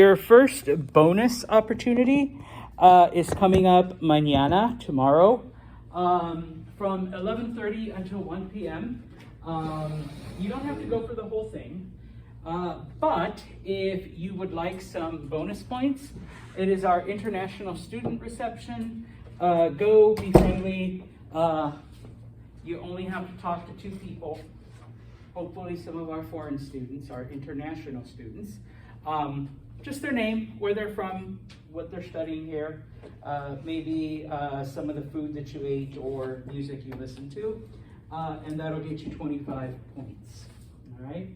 Your first bonus opportunity is coming up mañana, tomorrow, from 11:30 until 1 p.m. You don't have to go for the whole thing, but if you would like some bonus points, it is our international student reception. Go, be friendly. You only have to talk to 2 people. Hopefully some of our foreign students are international students. Just their name, where they're from, what they're studying here, maybe some of the food that you ate or music you listened to, and that'll get you 25 points, all right?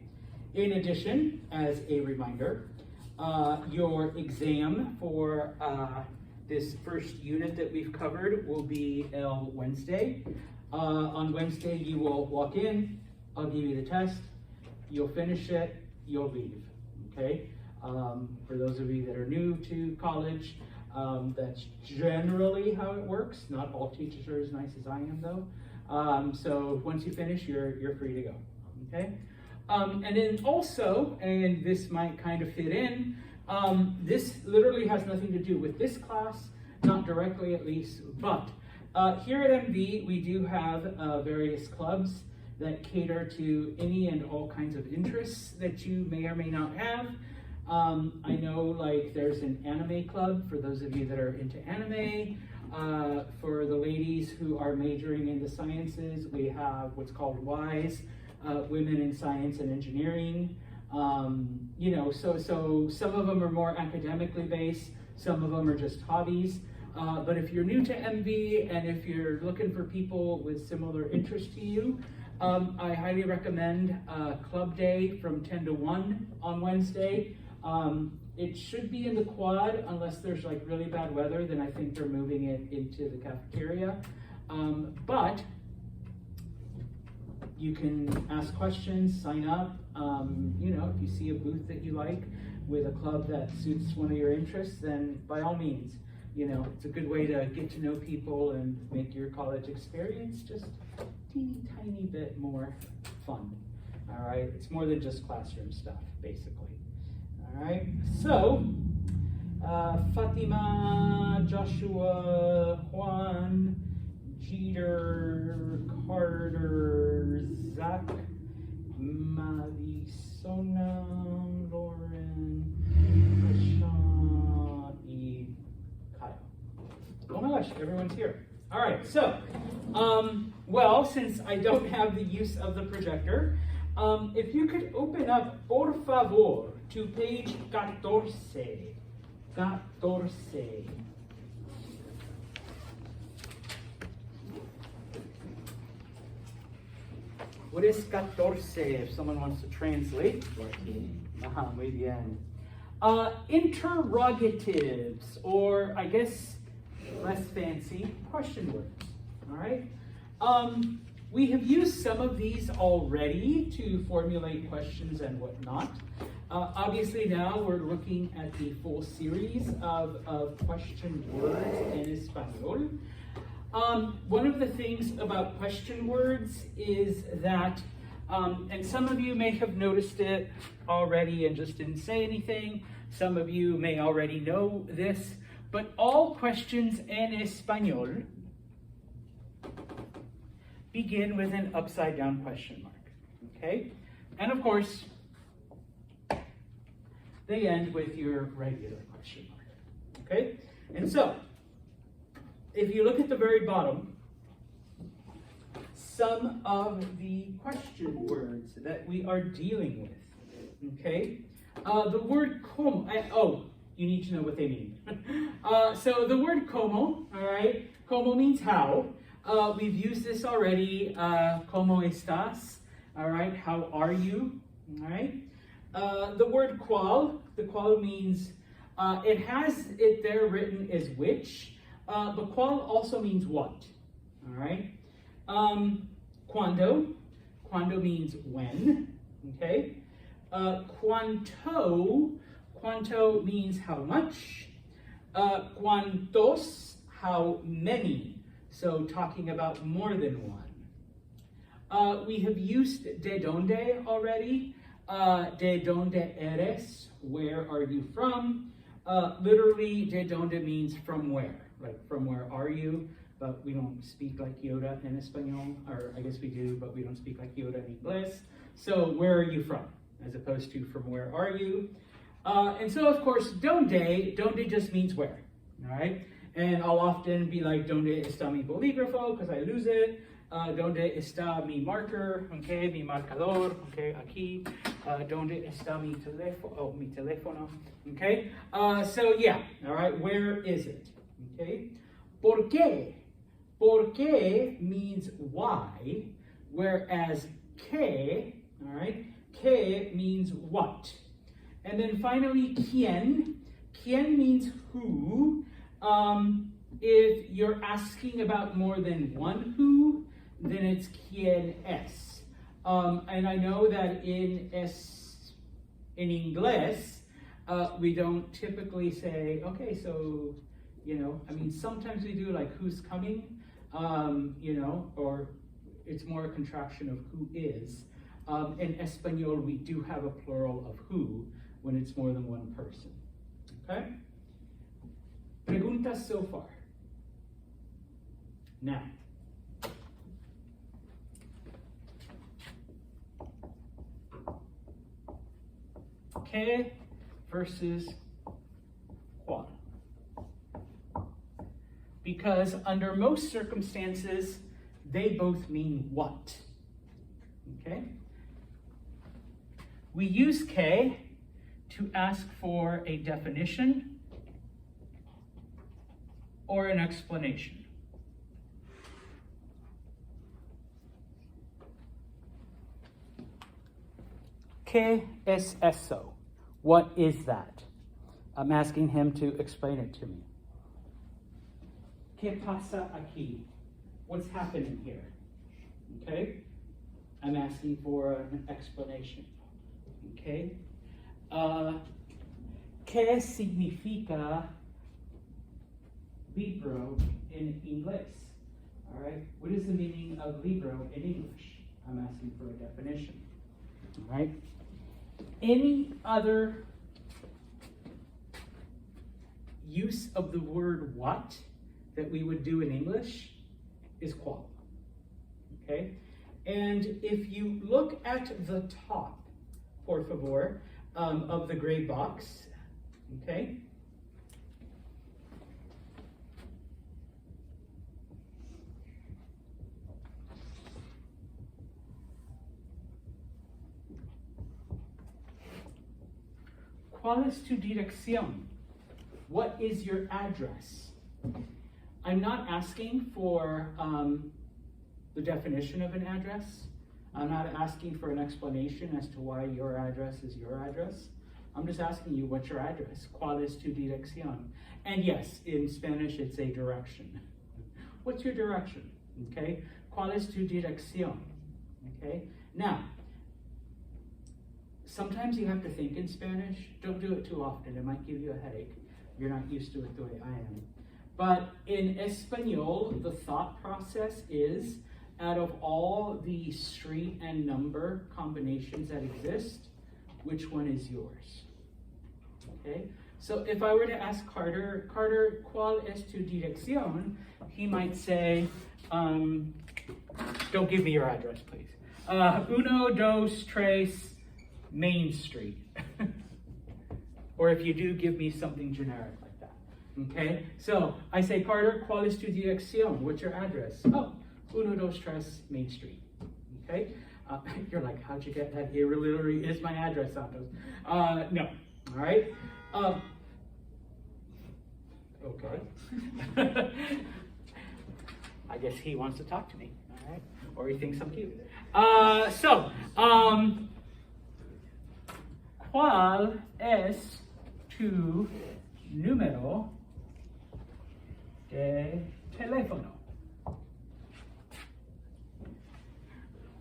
In addition, as a reminder, your exam for this first unit that we've covered will be Wednesday. On Wednesday, you will walk in, I'll give you the test, you'll finish it, you'll leave, okay? For those of you that are new to college, that's generally how it works. Not all teachers are as nice as I am, though. So once you finish, you're free to go. Okay. And then also, and this might kind of fit in, this literally has nothing to do with this class, not directly at least, but here at MV we do have various clubs that cater to any and all kinds of interests that you may or may not have. I know, like, there's an anime club for those of you that are into anime. For the ladies who are majoring in the sciences, we have what's called WISE, Women in Science and Engineering. You know, so some of them are more academically based, some of them are just hobbies. But if you're new to MV and if you're looking for people with similar interests to you, I highly recommend Club Day from 10 to 1 on Wednesday. It should be in the quad unless there's like really bad weather, then I think they're moving it into the cafeteria. But you can ask questions, sign up. You know, if you see a booth that you like with a club that suits one of your interests, then by all means, you know, it's a good way to get to know people and make your college experience just a teeny tiny bit more fun. All right, it's more than just classroom stuff, basically. All right, so Fatima, Joshua, Juan, Jeter, Carter, Zach, Marisona, Lauren, Rashawn, and Kyle. Oh my gosh, everyone's here. All right, so, well, since I don't have the use of the projector, if you could open up, por favor, to page 14. 14. What is 14 if someone wants to translate? Muy bien. Interrogatives, or I guess less fancy, question words. All right? We have used some of these already to formulate questions and whatnot. Obviously now we're looking at the full series of question words in Espanol. One of the things about question words is that, and some of you may have noticed it already and just didn't say anything. Some of you may already know this, but all questions en Espanol begin with an upside down question mark, okay? And of course, they end with your regular question mark, okay? And so, if you look at the very bottom, some of the question words that we are dealing with, okay? The word como, oh, you need to know what they mean. So the word como, all right? Como means how. We've used this already, como estás, all right? How are you, all right? The word cuál, the cuál means, it has it there written as which, but cuál also means what, all right? Cuando means when, okay? Cuánto means how much. Cuántos, how many. So talking about more than one. We have used de donde already. De donde eres? Where are you from? Literally, de donde means from where. Like, from where are you? But we don't speak like Yoda in Espanol, or I guess we do, but we don't speak like Yoda in English. So, where are you from? As opposed to from where are you? And so, of course, donde just means where, all right? And I'll often be like, donde está mi bolígrafo, because I lose it. Donde está mi marker, okay, mi marcador, okay, aquí. Donde está mi teléfono, mi teléfono, okay? So yeah, all right, where is it, okay? ¿Por qué? ¿Por qué means why, whereas que, all right, que means what. And then finally, quién. Quién means who. If you're asking about more than one who, then it's quién es. And I know that in English, we don't typically say, okay, so, you know, I mean, sometimes we do like who's coming, you know, or it's more a contraction of who is. In Espanol, we do have a plural of who when it's more than one person, okay? Preguntas so far. Now, que versus cuál. Because under most circumstances, they both mean what. Okay? We use que to ask for a definition or an explanation. ¿Qué es eso? What is that? I'm asking him to explain it to me. ¿Qué pasa aquí? What's happening here? Okay? I'm asking for an explanation. Okay? ¿Qué significa libro in English? All right? What is the meaning of libro in English? I'm asking for a definition. All right? Any other use of the word what that we would do in English is cuál. Okay? And if you look at the top, por favor, of the gray box, okay? ¿Cuál es tu dirección? What is your address? I'm not asking for the definition of an address. I'm not asking for an explanation as to why your address is your address. I'm just asking you, what's your address? ¿Cuál es tu dirección? And yes, in Spanish, it's a direction. What's your direction? Okay? ¿Cuál es tu dirección? Okay? Now, sometimes you have to think in Spanish. Don't do it too often. It might give you a headache. You're not used to it the way I am. But in Espanol, the thought process is, out of all the street and number combinations that exist, which one is yours? Okay? So if I were to ask Carter, ¿cuál es tu dirección? He might say, don't give me your address, please. 1, 2, 3, Main Street. Or if you do, give me something generic like that. Okay? So I say, Carter, ¿cuál es tu dirección? What's your address? Oh, 1, 2, 3, Main Street. Okay? You're like, how'd you get that? It literally is my address, Santos. No. All right? Okay. I guess he wants to talk to me. All right? Or he thinks I'm cute. ¿Cuál es tu número de teléfono?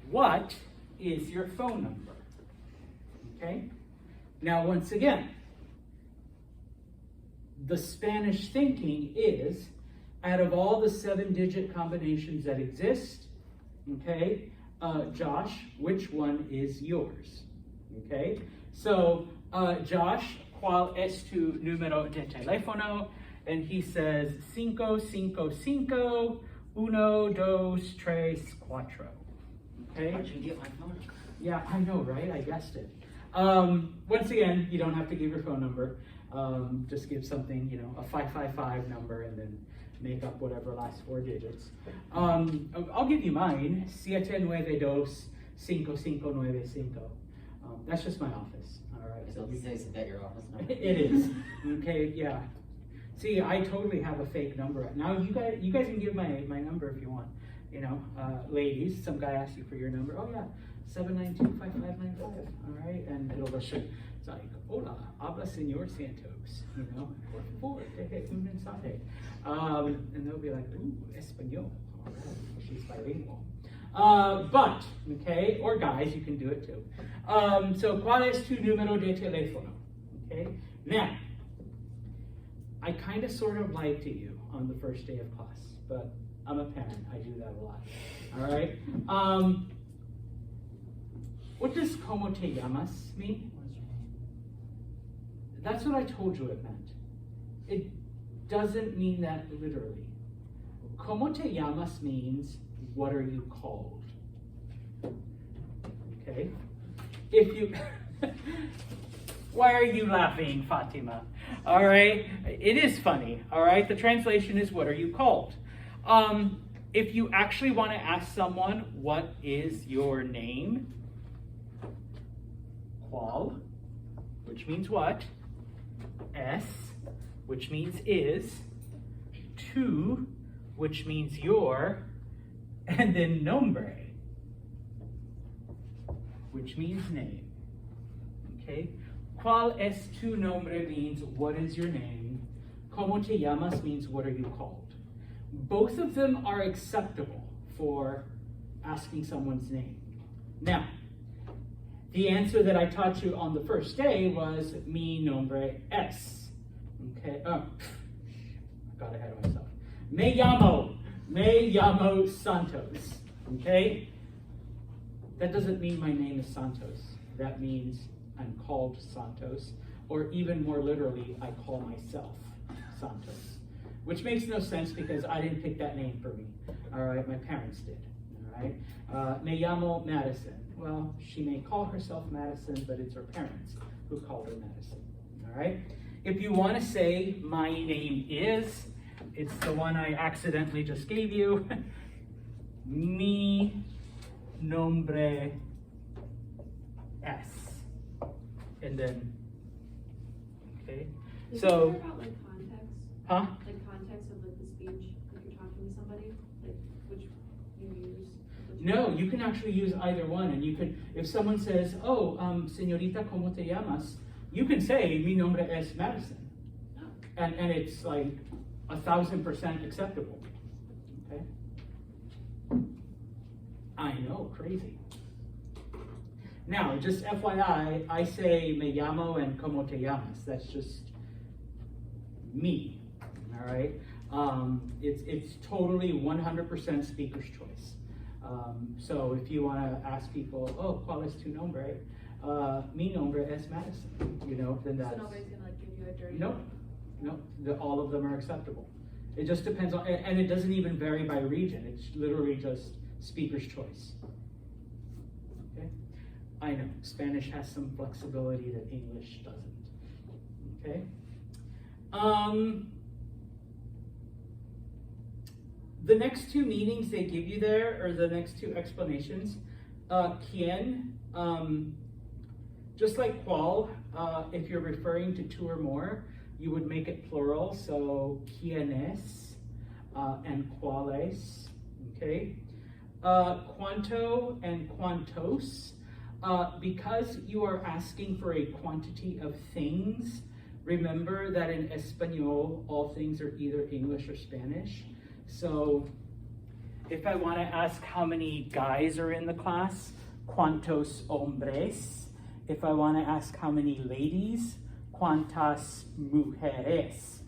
What is your phone number? Okay? Now, once again, the Spanish thinking is, out of all the 7-digit combinations that exist, okay, Josh, which one is yours? Okay, so Josh, ¿cuál es tu número de teléfono? And he says, 555 1 2 3 4. Okay? How'd you get my phone number? Yeah, I know, right? I guessed it. Once again, you don't have to give your phone number. Just give something, a 555 number, and then make up whatever last 4 digits. I'll give you mine, 792-5595. That's just my office. All right. So you say that your office number? It is. Okay, yeah. See, I totally have a fake number. Now you guys can give my number if you want. Ladies, some guy asks you for your number. Oh yeah, 792-5595. All right, and it'll go straight. It's like, hola, habla señor Santos. Por favor, deje un mensaje. And they'll be like, ooh, español. All right, she's bilingual. But, okay, or guys, you can do it too. So, ¿cuál es tu número de teléfono? Okay, now, I kind of sort of lied to you on the first day of class, but I'm a parent. I do that a lot. All right. What does como te llamas mean? That's what I told you it meant. It doesn't mean that literally. Como te llamas means, what are you called? Okay. If you, why are you laughing, Fatima? All right. It is funny. All right. The translation is, what are you called? If you actually want to ask someone, what is your name? Qual, which means what? Es, which means is. Tu, which means your. And then nombre, which means name. Okay? ¿Cuál es tu nombre means, what is your name? ¿Cómo te llamas means, what are you called? Both of them are acceptable for asking someone's name. Now, the answer that I taught you on the first day was, mi nombre es. Okay? Oh, I got ahead of myself. Me llamo Santos. Okay? That doesn't mean my name is Santos. That means I'm called Santos, or even more literally, I call myself Santos, which makes no sense because I didn't pick that name for me. All right, my parents did. All right, me llamo Madison. Well, she may call herself Madison, but it's her parents who called her Madison. All right. If you want to say my name is, it's the one I accidentally just gave you. Mi nombre es. And then, okay. Is So, it about like context? huh? Like context of like the speech, if you're talking to somebody, like which you use? No, you can actually use either one, and you can, if someone says, "Oh, señorita, ¿cómo te llamas?" You can say, "Mi nombre es Madison," Oh. and it's like 1,000% acceptable. Okay. I know, crazy. Now, just FYI, I say me llamo and como te llamas. That's just me. All right. It's totally 100% speaker's choice. So if you want to ask people, oh, ¿cuál es tu nombre? Mi nombre es Madison. Then that's. So nobody's gonna like give you a dirty. Nope. All of them are acceptable. It just depends on, and it doesn't even vary by region. It's literally just speaker's choice. Okay. I know Spanish has some flexibility that English doesn't. Okay. The next two meanings they give you there, or the next two explanations, quién, just like cuál, if you're referring to two or more, you would make it plural, so quiénes and cuáles, okay? Cuánto and cuántos, because you are asking for a quantity of things, remember that in Espanol, all things are either English or Spanish. So if I want to ask how many guys are in the class, ¿cuántos hombres? If I want to ask how many ladies, ¿cuántas mujeres?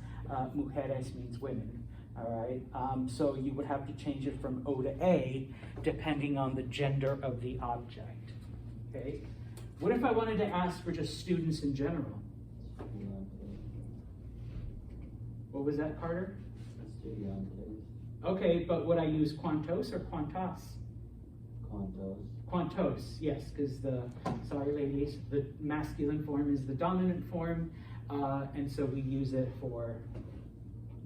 Mujeres means women, all right? So you would have to change it from O to A, depending on the gender of the object, okay? What if I wanted to ask for just students in general? What was that, Carter? Okay, but would I use quantos or quantas? Quantos, yes, because sorry ladies, the masculine form is the dominant form, and so we use it for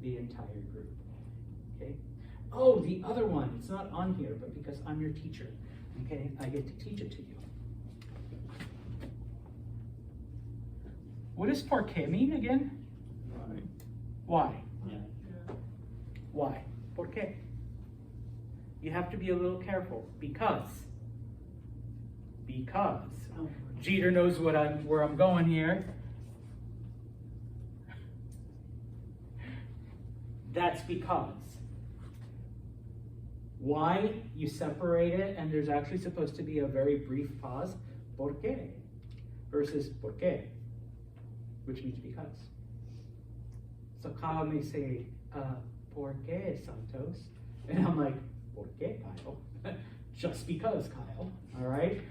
the entire group, okay? Oh, the other one, it's not on here, but because I'm your teacher, okay, I get to teach it to you. What does porque mean again? Why? Why? ¿Por qué? You have to be a little careful. Because. Jeter knows where I'm going here. That's because. Why? You separate it, and there's actually supposed to be a very brief pause. ¿Por qué? Versus ¿por qué? Which means because. So Kyle may say, ¿por qué, Santos? And I'm like, ¿por qué, Kyle? Just because, Kyle, all right?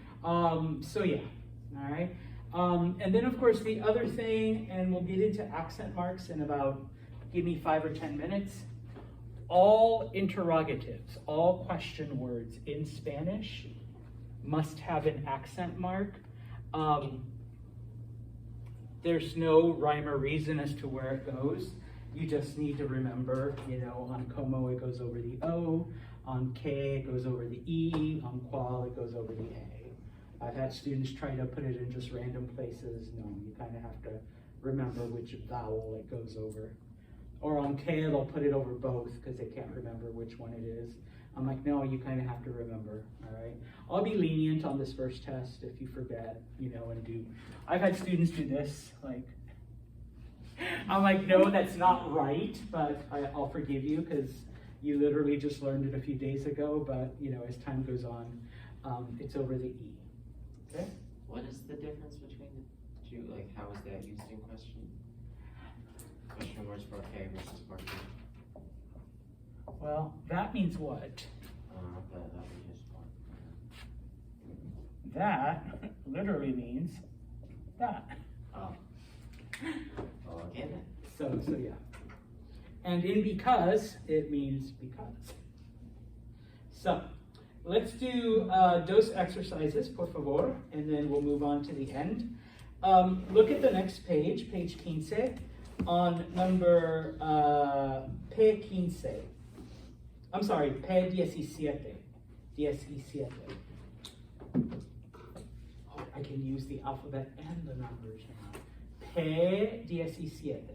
So yeah, all right? And then of course the other thing, and we'll get into accent marks in about, give me 5 or 10 minutes. All interrogatives, all question words in Spanish must have an accent mark. There's no rhyme or reason as to where it goes. You just need to remember, on como it goes over the O, on que it goes over the E, on qual it goes over the A. I've had students try to put it in just random places. No, you kind of have to remember which vowel it goes over. Or on que they'll put it over both because they can't remember which one it is. I'm like, no, you kind of have to remember, all right? I'll be lenient on this first test if you forget, and do. I've had students do this, I'm like, no, that's not right, but I'll forgive you because you literally just learned it a few days ago, but, as time goes on, it's over the E, okay? What is the difference between the two? Like, how is that used in question? Question words for okay versus for okay? Well, that means what? That we just want. That literally means that. Oh. Okay then. So yeah. And in because, it means because. So, let's do dos exercises, por favor, and then we'll move on to the end. Look at the next page, page 15, on number P15. I'm sorry, P17. 17. Oh, I can use the alphabet and the numbers now. P17.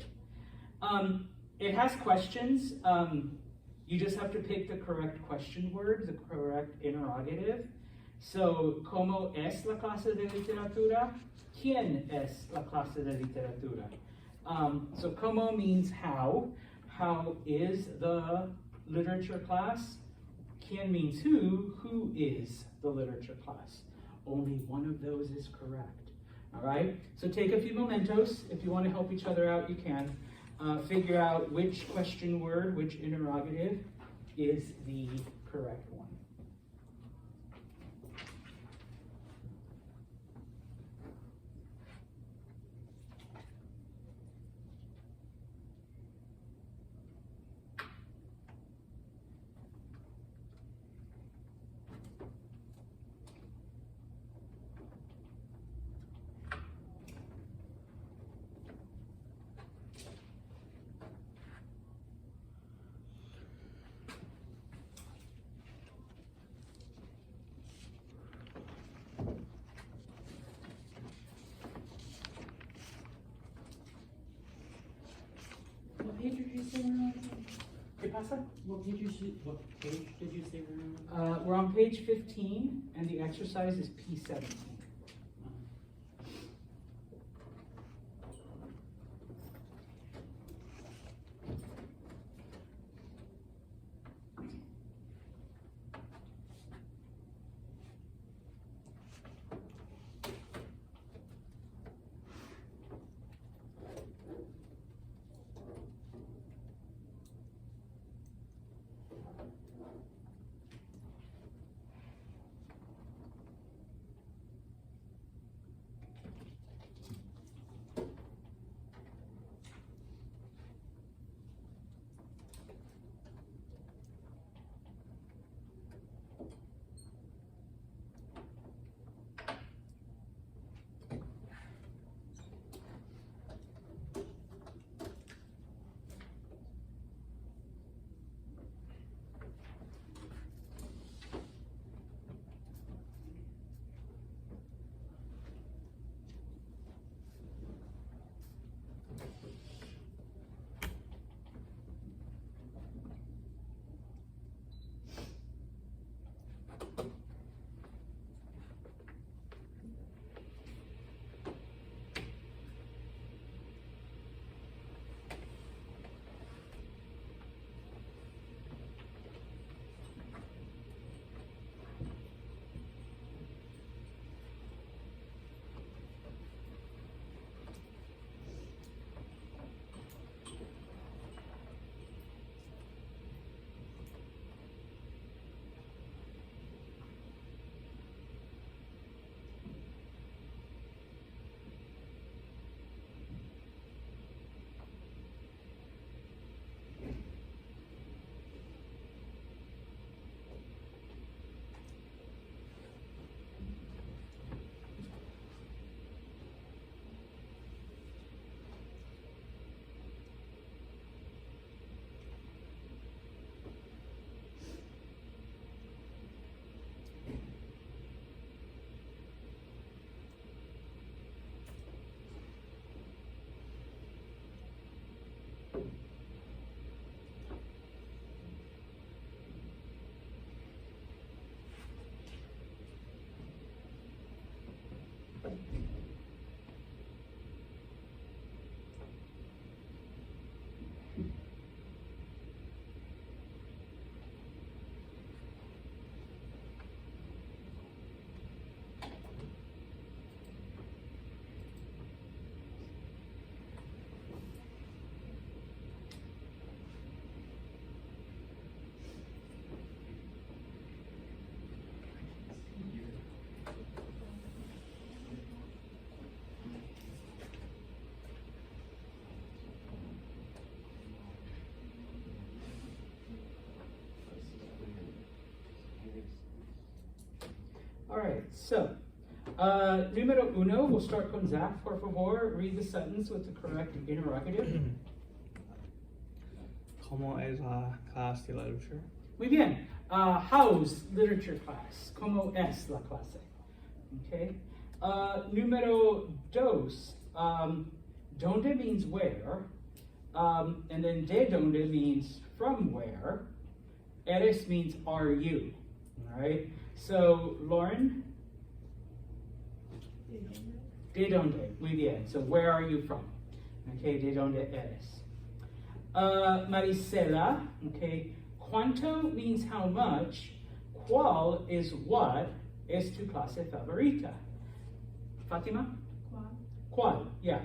It has questions. You just have to pick the correct question word, the correct interrogative. So, ¿cómo es la clase de literatura? ¿Quién es la clase de literatura? So, ¿cómo means how. How is the literature class? ¿Quién means who. Who is the literature class? Only one of those is correct. All right? So take a few mementos. If you want to help each other out, you can. Figure out which question word, which interrogative is the correct one. What page did you say we're on? ¿Qué pasa? What page did you say we're on? We're on page 15, and the exercise is P17. So, número uno, we'll start con Zach. Por favor, read the sentence with the correct interrogative. ¿Cómo es la clase de literatura? Muy bien. How's literature class? ¿Cómo es la clase? Okay. Número dos, donde means where, and then de donde means from where. Eres means are you. All right. So Lauren, de donde? Muy bien. So where are you from? Okay. De donde eres? Marisela, okay. Cuánto means how much. ¿Cuál is what? Es tu clase favorita? Fatima? ¿Cuál? Yeah.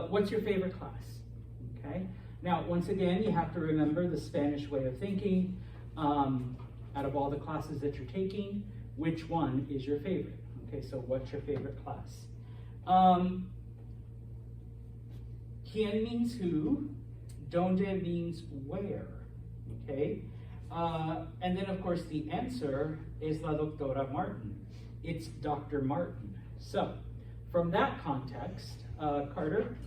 What's your favorite class? Okay. Now, once again, you have to remember the Spanish way of thinking. Out of all the classes that you're taking, which one is your favorite? Okay, so what's your favorite class? ¿Quién means who? Donde means where? Okay. And then, of course, the answer is la doctora Martin. It's Dr. Martin. So, from that context, Carter?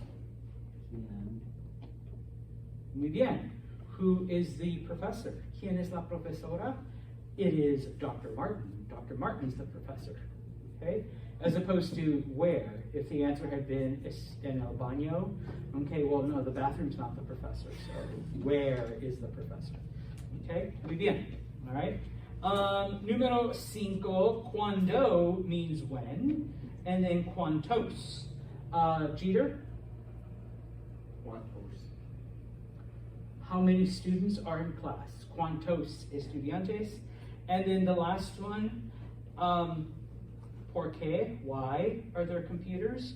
Muy bien. Who is the professor? ¿Quién es la profesora? It is Dr. Martin. Dr. Martin's the professor. Okay? As opposed to where. If the answer had been en el baño, okay, well, no, the bathroom's not the professor. So, where is the professor? Okay? Muy bien. All right? Número cinco, cuando means when, and then cuantos. Jeter? ¿Cuántos? How many students are in class? ¿Cuántos estudiantes? And then the last one, ¿por qué? Why are there computers?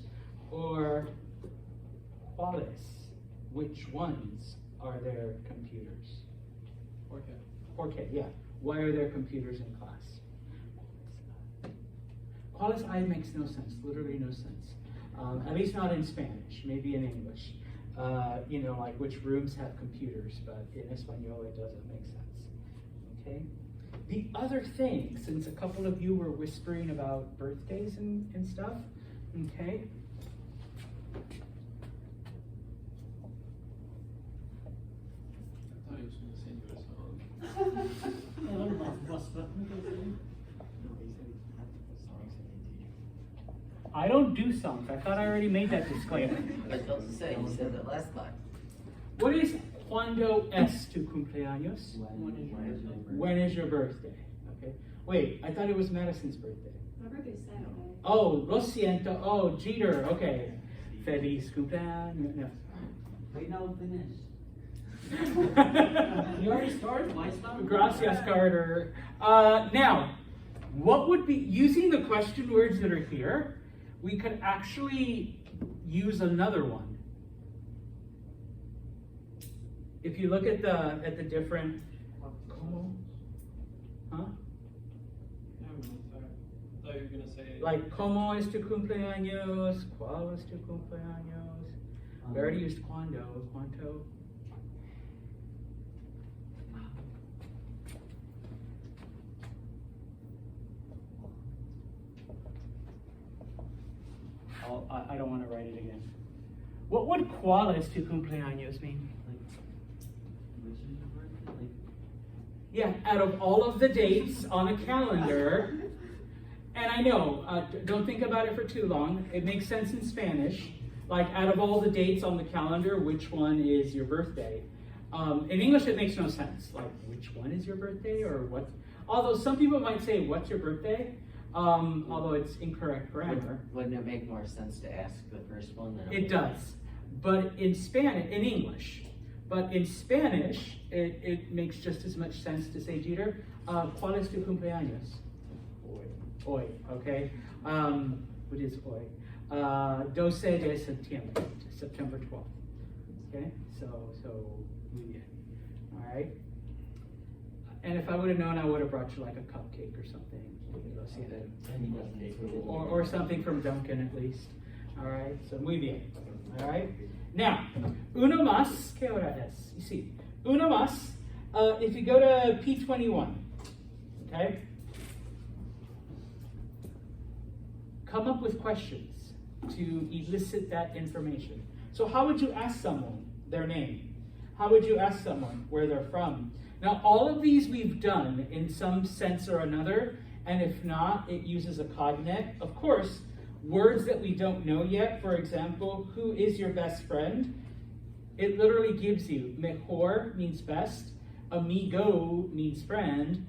Or ¿cuáles? Which ones are there computers? ¿Por qué? Yeah. Why are there computers in class? ¿Cuáles hay makes no sense, literally no sense. At least not in Spanish, maybe in English. You know, like which rooms have computers, but in Espanol it doesn't make sense. Okay? The other thing, since a couple of you were whispering about birthdays and stuff, okay? I thought he was going to sing you a song. I don't do songs. I thought I already made that disclaimer. I was about to say, you said that last time. What is cuando es tu cumpleaños? When is your birthday? Okay. Wait, I thought it was Madison's birthday. My birthday's Saturday. Oh, lo siento. Oh, Jeter. Okay. Feliz cumpleaños. No. Wait, no, finish. You You already started, why stop? Gracias, Carter. Now, what would be, using the question words that are here, we could actually use another one. If you look at the different, huh? I thought you were going to say. Like, ¿cómo es tu cumpleaños? ¿Cuál es tu cumpleaños? We already used cuando, cuánto. I don't want to write it again. What would ¿cuál es tu cumpleaños mean? Which is your birthday? Like, Yeah, out of all of the dates on a calendar, and I know, don't think about it for too long. It makes sense in Spanish. Like, out of all the dates on the calendar, which one is your birthday? In English, it makes no sense. Like, which one is your birthday, or what? Although some people might say, "What's your birthday?" Although it's incorrect grammar. Wouldn't it make more sense to ask the first one than? It does, but in English, but in Spanish, it makes just as much sense to say, Jeter, ¿cuál es tu cumpleaños? Hoy, okay? What is hoy? 12 de septiembre, September 12th. Okay, so muy bien. All right. And if I would have known, I would have brought you like a cupcake or something. Or something from Dunkin' at least. All right, so muy bien. All right. Now, uno más, ¿qué hora es? You see, uno más. If you go to P21, okay. come up with questions to elicit that information. So how would you ask someone their name? How would you ask someone where they're from? Now, all of these we've done in some sense or another, and if not, it uses a cognate. Of course, words that we don't know yet, for example, who is your best friend? It literally gives you, mejor means best, amigo means friend.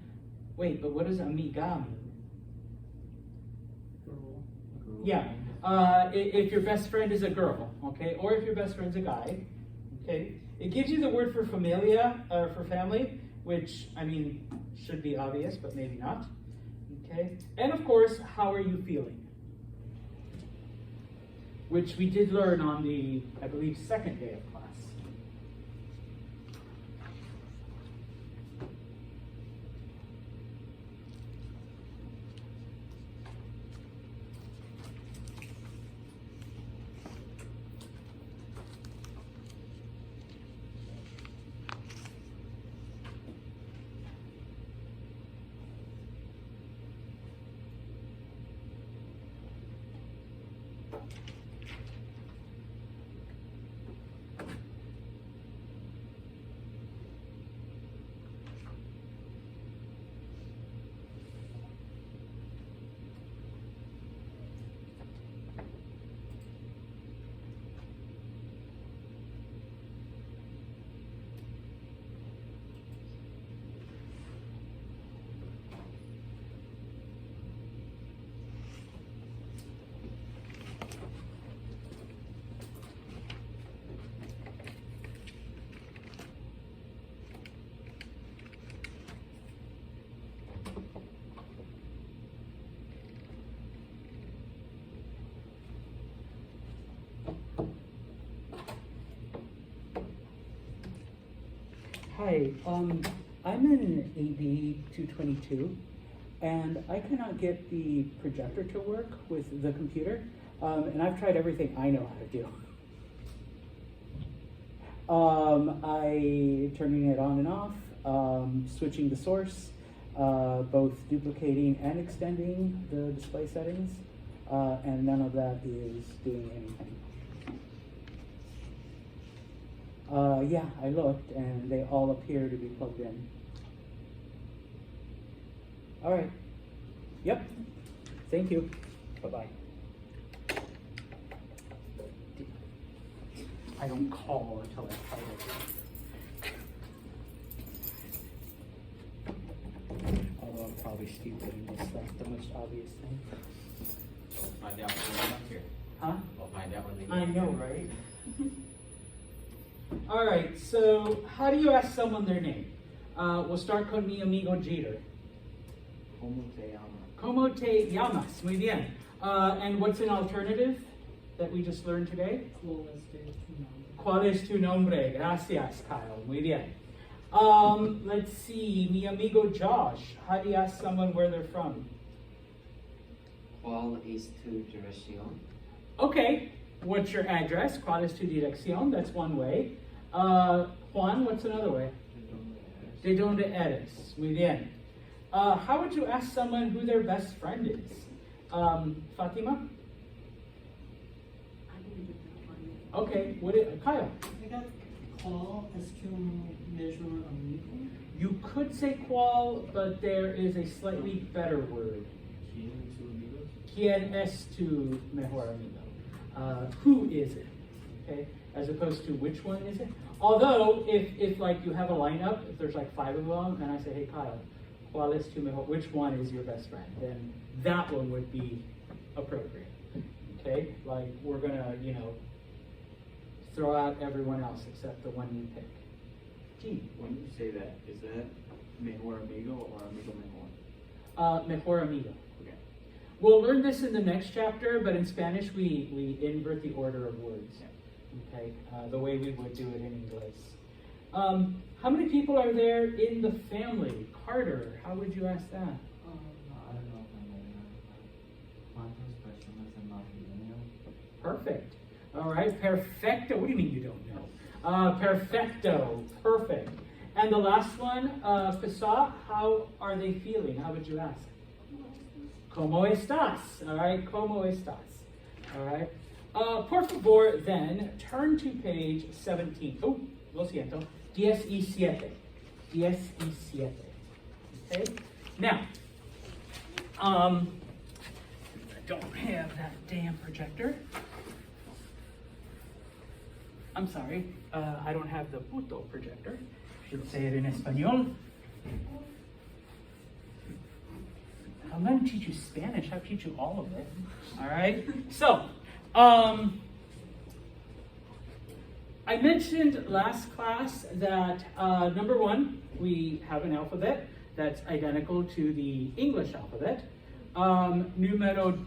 Wait, but what does amiga mean? Girl. Yeah, if your best friend is a girl, okay, or if your best friend's a guy, okay. It gives you the word for familia, for family, which, I mean, should be obvious, but maybe not, okay. And of course, how are you feeling? Which we did learn on the, I believe, second day of class. Hi, I'm in AB 222, and I cannot get the projector to work with the computer, and I've tried everything I know how to do. I turning it on and off, switching the source, both duplicating and extending the display settings, and none of that is doing anything. Yeah, I looked and they all appear to be plugged in. All right. Yep. Thank you. Bye-bye. I don't call until I try it. Although I'm probably stupid and just like the most obvious thing. We'll find out when we're up here. Huh? We'll find out when they get I know, here. right? All right, so how do you ask someone their name? We'll start con mi amigo Jeter. ¿Cómo te llamas? Como te llamas? Muy bien. And what's an alternative that we just learned today? ¿Cuál es tu nombre? Gracias, Kyle. Muy bien. Let's see, mi amigo Josh. How do you ask someone where they're from? ¿Cuál es tu dirección? Okay, what's your address? ¿Cuál es tu dirección? That's one way. Juan, what's another way? ¿De dónde eres? Muy bien. How would you ask someone who their best friend is? Fatima? I didn't get that one. Okay, Kyle? I got call as to measure amigo. You could say qual, but there is a slightly better word. ¿Quién es tu mejor amigo? Who is it? Okay, as opposed to which one is it? Although, if like you have a lineup, if there's like 5 of them, and I say, hey Kyle, ¿cuál es tu mejor? Which one is your best friend? Then that one would be appropriate. Okay, like we're gonna, throw out everyone else except the one you pick. Gene. When you say that, is that mejor amigo or amigo mejor? Mejor amigo. Okay. We'll learn this in the next chapter, but in Spanish we invert the order of words. Okay, the way we would do it in English. How many people are there in the family? Carter, how would you ask that? I don't know if I know that. ¿Cuántas personas en la familia? Perfect. All right, perfecto. What do you mean you don't know? Perfecto, perfect. And the last one, Pisa, how are they feeling? How would you ask? ¿Cómo estás? All right, ¿cómo estás? All right. Por favor, then, turn to page 17. Oh, lo siento. 17. 17. Okay? Now, I don't have that damn projector. I'm sorry, I don't have the puto projector. Should say it in Espanol. I'm going to teach you Spanish. I'll teach you all of it. All right. So, I mentioned last class that number one, we have an alphabet that's identical to the English alphabet. Numero.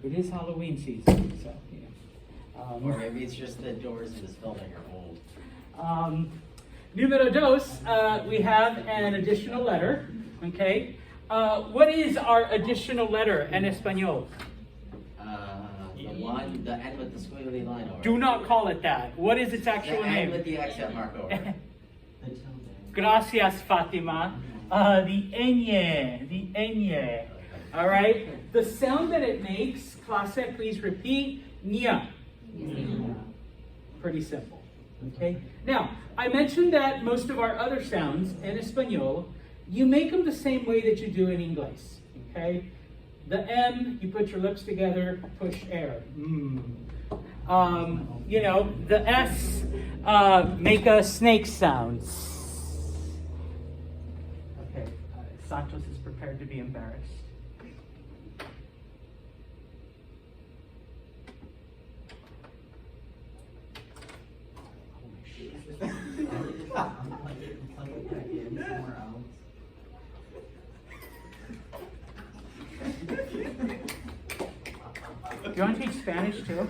It is Halloween season, so yeah. Or maybe it's just the doors in this building are old. Numero dos, we have an additional letter, okay? What is our additional letter in Espanol? The end with the squiggly line over. Do not call it that. What is its The actual end with name? the accent mark over. The tilde. Gracias, Fatima. The ñ. All right? The sound that it makes, clase, please repeat, ña. Pretty simple. Okay? Now, I mentioned that most of our other sounds in Espanol, you make them the same way that you do in English. Okay? The M, you put your lips together, push air. You know, the S, make a snake sound. Okay, Santos is prepared to be embarrassed. Plug it back in somewhere else. Do you want to teach Spanish too?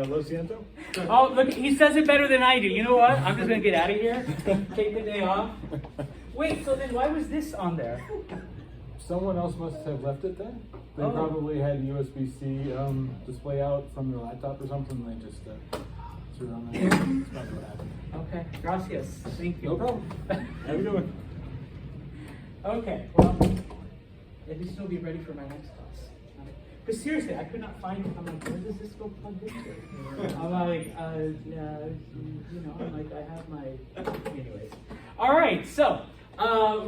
Lo siento. Oh, look, he says it better than I do. You know what? I'm just going to get out of here. Take the day off. Wait, so then why was this on there? Someone else must have left it there. They Oh. probably had USB-C display out from their laptop or something. They just threw it on there. That's probably what happened. Okay, gracias. Thank you. No problem. How you doing? Okay, well, at least I'll be ready for my next class. Because seriously, I could not find it. I'm like, where does this go plugged into? I'm like, you know, I'm like, I have my, anyways. All right, so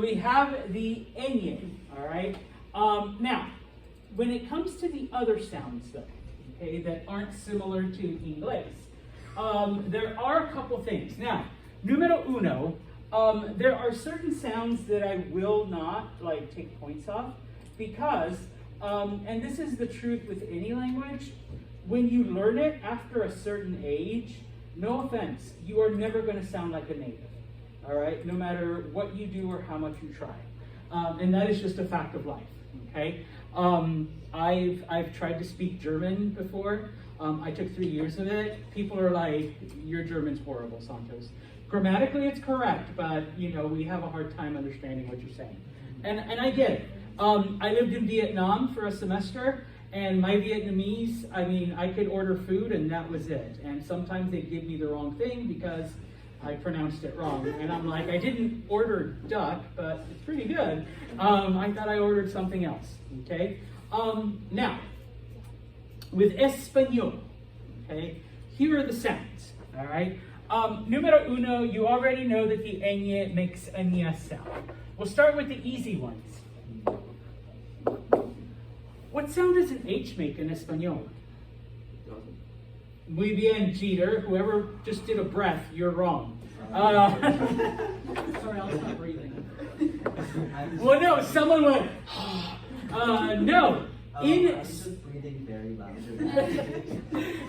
we have the ñ, all right? Now, when it comes to the other sounds, though, okay, that aren't similar to English, there are a couple things. Now, numero uno, there are certain sounds that I will not like take points off because, and this is the truth with any language, when you learn it after a certain age, no offense, you are never going to sound like a native. All right, no matter what you do or how much you try, and that is just a fact of life. Okay, I've tried to speak German before. I took 3 years of it. People are like, "Your German's horrible, Santos." Grammatically, it's correct, but you know we have a hard time understanding what you're saying, and I get it. I lived in Vietnam for a semester, and my Vietnamese, I mean, I could order food and that was it. And sometimes they'd give me the wrong thing because I pronounced it wrong. And I'm like, I didn't order duck, but it's pretty good. I thought I ordered something else, okay? Now, with Espanol, okay, here are the sounds, all right? Numero uno, you already know that the ñ makes a ñ sound. We'll start with the easy ones. What sound does an H make in Espanol? Muy bien, Jeter. Whoever just did a breath, you're wrong. Sorry, I'll stop breathing. Well, no, someone went, no. I'm just breathing very loudly.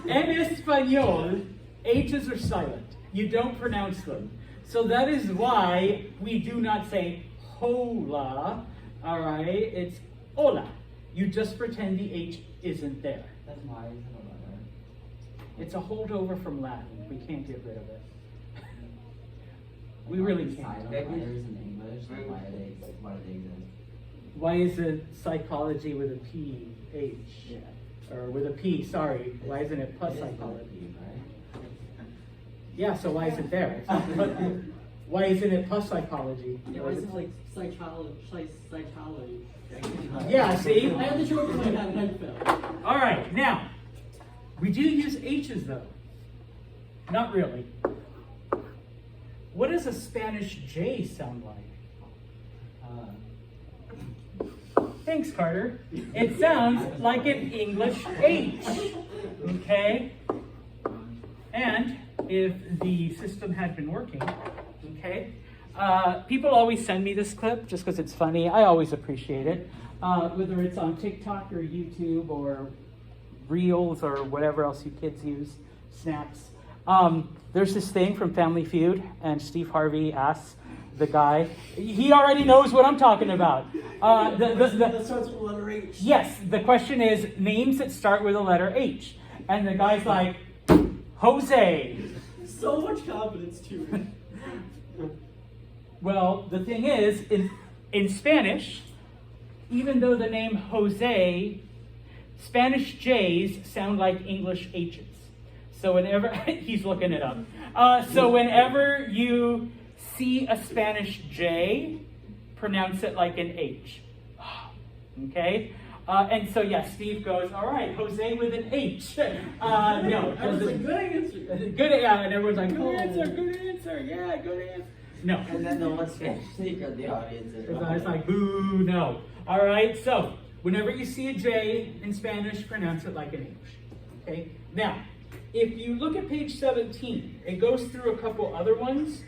En Espanol, H's are silent. You don't pronounce them. So that is why we do not say hola, all right? It's hola. You just pretend the H isn't there. That's why it's a letter. It's a holdover from Latin. We can't get rid of it. We really can't. Silent letters in English, like why do they exist? Why is it psychology with a P, H? Yeah. Or with a P, sorry. Why isn't it plus It is psychology? right? Yeah, so why is it there? It's not, but Why isn't it plus psychology? Yeah, why is it like psychology? Yeah, see? I had to show it because I had head fail. All right, now, we do use H's though. Not really. What does a Spanish J sound like? Thanks, Carter. It sounds like an English H. Okay? And if the system had been working, okay? People always send me this clip just because it's funny. I always appreciate it. Whether it's on TikTok or YouTube or Reels or whatever else you kids use, Snaps. There's this thing from Family Feud, and Steve Harvey asks the guy, he already knows what I'm talking about. That starts with the letter H. Yes, the question is names that start with a letter H. And the guy's like, Jose. So much confidence too. Well, the thing is, in Spanish, even though the name Jose, Spanish J's sound like English H's. So whenever, he's looking it up. So whenever you see a Spanish J, pronounce it like an H. Okay? And so, yeah, Steve goes, all right, Jose with an H. No. I was like, good answer. Good, yeah, and everyone's like, good answer, yeah, good answer. No. And then the one Spanish speaker in the audience is I was like, boo, no. All right, so whenever you see a J in Spanish, pronounce it like an H. Okay? Now, if you look at page 17, it goes through a couple other ones.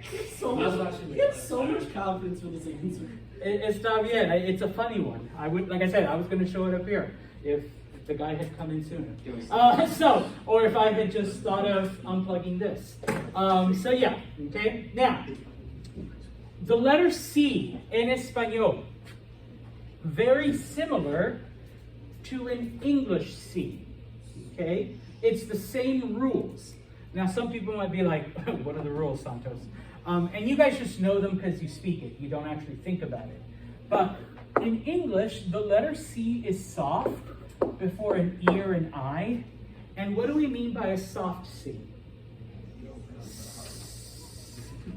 He had so much confidence with his answer. Está bien. It's a funny one. Like I said, I was going to show it up here if the guy had come in sooner. Or if I had just thought of unplugging this. So yeah, okay. Now, the letter C in Espanol, very similar to an English C. Okay, it's the same rules. Now, some people might be like, "What are the rules, Santos?" And you guys just know them because you speak it. You don't actually think about it. But in English, the letter C is soft before an E or an I. And what do we mean by a soft C?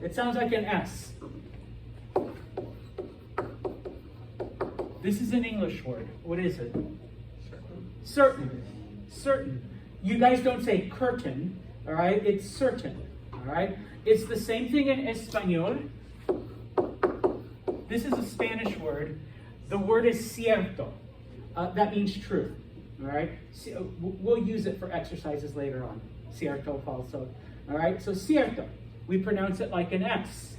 It sounds like an S. This is an English word. What is it? Certain. Certain. You guys don't say curtain, all right? It's certain, all right? It's the same thing in Espanol. This is a Spanish word. The word is cierto. That means true. All right? We'll use it for exercises later on. Cierto, falso. All right? So cierto. We pronounce it like an S.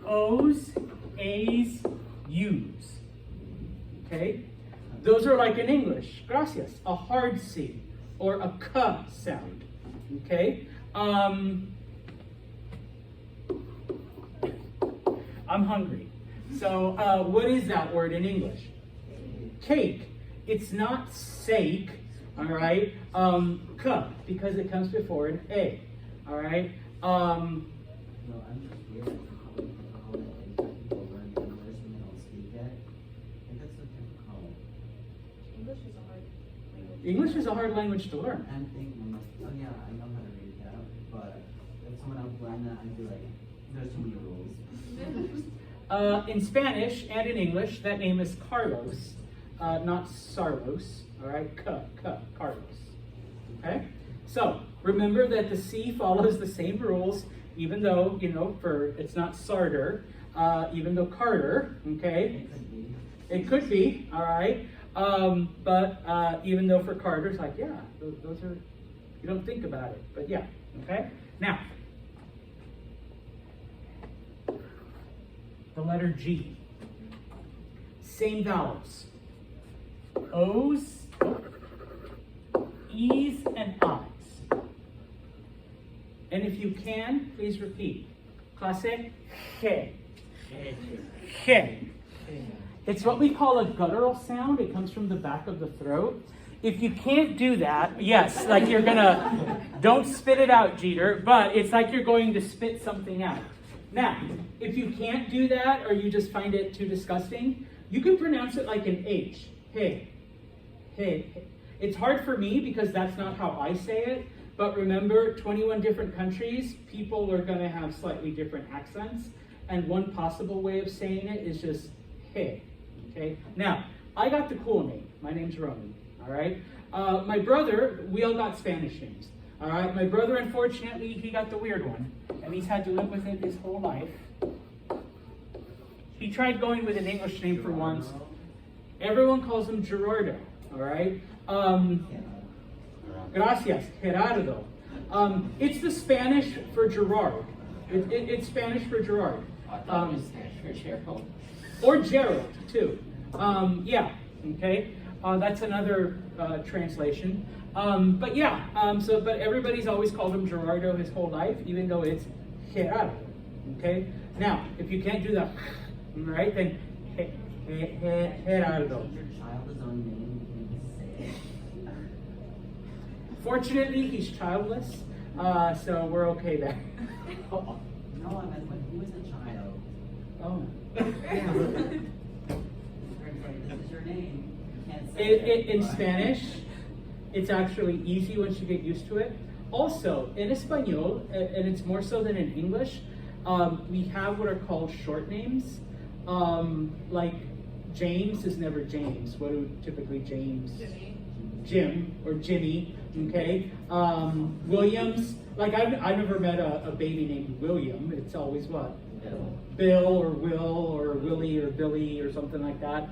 O's, A's, U's. Okay? Those are like in English. Gracias. A hard C or a K sound. Okay? I'm hungry. So what is that word in English? Cake. It's not sake, all right? K, because it comes before an A, all right? No, I'm just weird how people learn English and they don't speak it. I think that's so difficult. English is a hard language. English is a hard language to learn. I'm thinking, oh yeah, I know how to read that, but if someone else learned that, I'd be like, there's too many rules. In Spanish and in English, that name is Carlos, not Sarlos, all right? Carlos, okay? So, remember that the C follows the same rules, even though, it's not Sarder, even though Carter, okay? It could be, all right? But even though for Carter, it's like, yeah, those are, you don't think about it, but yeah, okay? Now, the letter G. Same vowels. O's, E's, and I's. And if you can, please repeat. Clase, G. G. It's what we call a guttural sound. It comes from the back of the throat. If you can't do that, yes, like you're gonna, don't spit it out, Jeter, but it's like you're going to spit something out. Now, if you can't do that or you just find it too disgusting, you can pronounce it like an H. Hey. Hey. It's hard for me because that's not how I say it, But remember, 21 different countries, people are going to have slightly different accents. And one possible way of saying it is just hey. Okay? Now, I got the cool name. My name's Roman. All right? My brother, we all got Spanish names. All right? My brother, unfortunately, he got the weird one. And he's had to live with it his whole life. He tried going with an English name for once. Everyone calls him Gerardo. All right? Gracias, Gerardo. It's the Spanish for Gerard. It's Spanish for Gerard. I thought it was Spanish for Gerald. Or Gerald, too. Yeah, okay. That's another translation. But yeah, but everybody's always called him Gerardo his whole life, even though it's Gerardo. Okay? Now, if you can't do that, right, then Gerardo. Your child his own name, you can say it. Fortunately, he's childless, so we're okay there. No, I meant when he was a child. Oh. It's like, this is your name. You can't say it. In Spanish, it's actually easy once you get used to it. Also, in Espanol, and it's more so than in English, we have what are called short names. Like James is never James. What do typically James? Jim or Jimmy. Okay. Williams. Like I've never met a baby named William. It's always what? Bill or Will or Willie or Billy or something like that.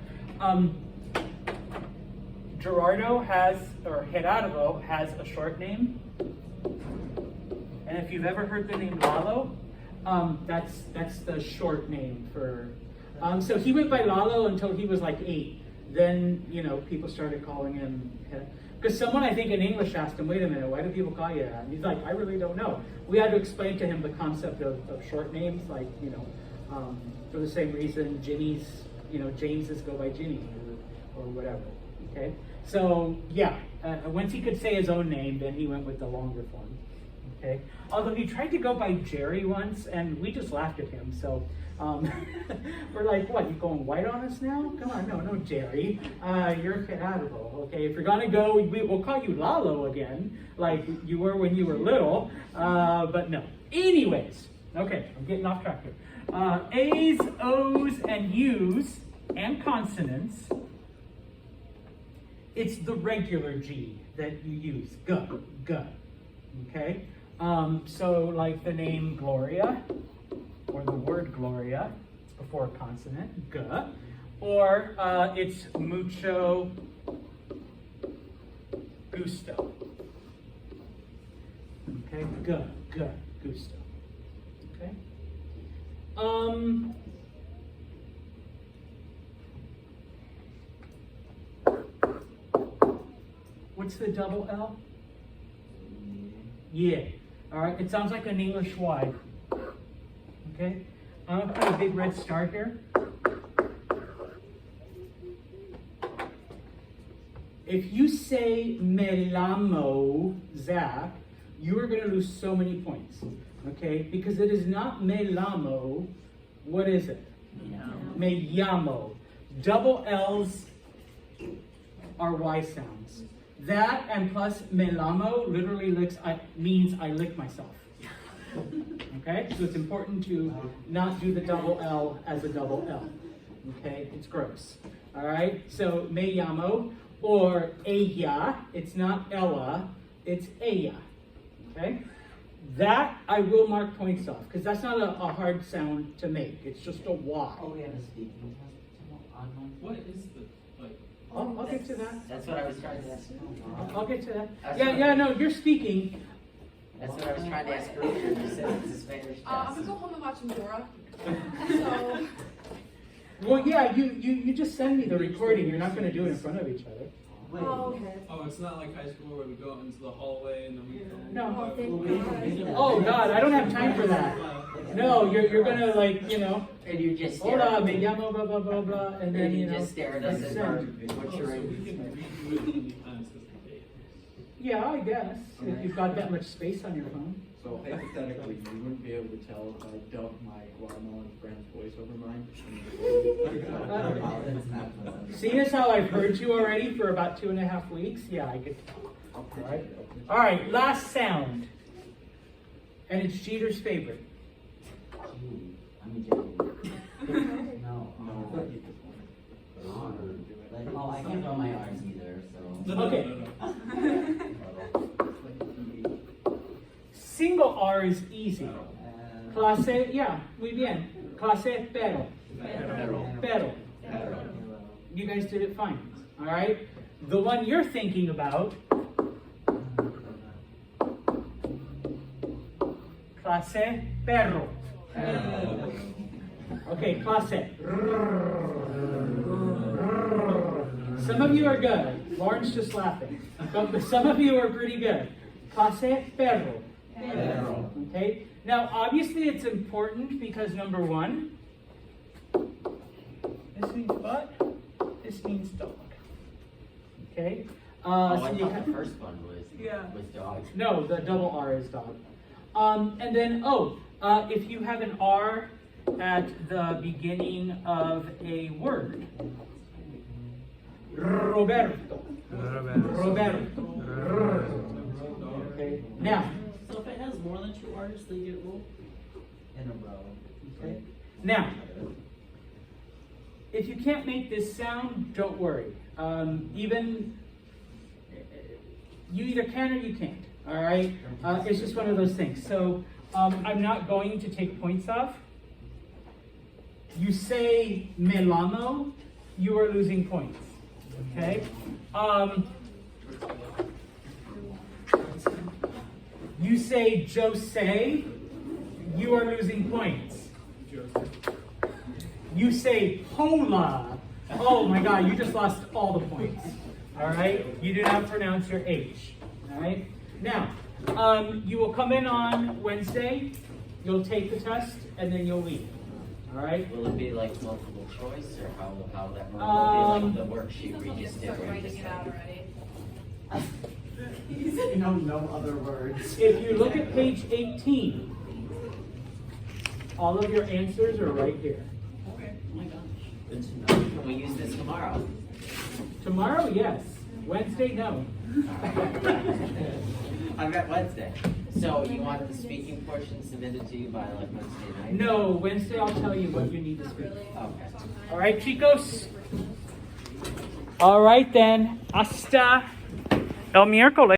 Gerardo has a short name. And if you've ever heard the name Lalo, that's the short name for. So he went by Lalo until he was like 8. Then people started calling him. Because someone I think in English asked him, "Wait a minute, why do people call you that?" And he's like, "I really don't know." We had to explain to him the concept of short names, like for the same reason Jameses go by Ginny or whatever. Okay, so yeah, once he could say his own name, then he went with the longer form. Okay, although he tried to go by Jerry once, and we just laughed at him. So we're like, "What? You going white on us now? Come on, no, Jerry, you're Gerardo. Okay, if you're gonna go, we'll call you Lalo again, like you were when you were little. But no. Anyways, okay, I'm getting off track here. A's, O's, and U's and consonants. It's the regular G that you use. G. Okay. So like the name Gloria, or the word Gloria, it's before a consonant, G, or it's mucho gusto. Okay, G, gusto. Okay. What's the double L? Yeah. All right. It sounds like an English Y. Okay. I'm gonna put a big red star here. If you say me llamo Zach, you are going to lose so many points. Okay, because it is not me llamo. What is it? Me llamo. Double L's are Y sounds. That and plus me llamo literally means I lick myself. Okay, so it's important to not do the double L as a double L. Okay, it's gross. All right, so me llamo or ella. It's not Ella, it's ella. Okay, that I will mark points off because that's not a hard sound to make. It's just a Y. Oh, we have a speaking test. What is the, like? I'll get to that. That's what I was trying to ask. I'll get to that. That's Yeah, what- no, you're speaking. That's what I was trying to ask earlier. You said it's a Spanish I'm test. gonna go home and watch Dora. So, Well, yeah, you just send me the recording. You're not going to do it in front of each other. Wait. okay. Oh, it's not like high school where we go out into the hallway and then we go. No. Oh, thank God. Oh God, I don't have time for that. No, you're gonna And you just stare. hola, at me llamo blah blah blah blah, and then And you just stare at us and send. what's your So we age? can review it many times as the day. Yeah, I guess, if you've got that much space on your phone. So hypothetically, you wouldn't be able to tell if I dubbed my Guatemalan friend's voice over mine? Seeing as how I've heard you already for about 2.5 weeks, yeah, I get to tell. All right, last sound. And it's Jeter's favorite. No. Like, oh, I can't draw my R's either, so. Okay. Single R is easy. Clase, yeah, muy bien. Clase, pero. Pero. You guys did it fine. All right? The one you're thinking about, clase, perro. Okay, clase. Some of you are good. Lauren's just laughing. But some of you are pretty good. Clase, perro. Okay? Now, obviously, it's important because number one, this means butt, this means dog. Okay? Oh, I so you thought have, the first one was dog. no, the double R is dog. And then, if you have an R at the beginning of a word, Roberto. Okay. Now, So if it has more than 2 R's, they get rolled? In a row. okay. Now, if you can't make this sound, don't worry. You either can or you can't. All right. It's just one of those things. So I'm not going to take points off. You say Melamo, you are losing points. Okay. You say Jose, you are losing points. You say Hola, oh my God, you just lost all the points. All right, you do not pronounce your H. All right. Now, you will come in on Wednesday. You'll take the test and then you'll leave. All right. Will it be like multiple choice or how that will be like the worksheet we just did? Start where you writing just it said- out already. You know, no other words. If you look at page 18, all of your answers are right here. Oh my gosh. Good to know. Can we use this tomorrow? Tomorrow, yes. Wednesday, no. I've got Wednesday. So you want the speaking portion submitted to you by like Wednesday night? No, Wednesday I'll tell you what you need to speak. Okay. All right, chicos? All right then. Hasta el miércoles.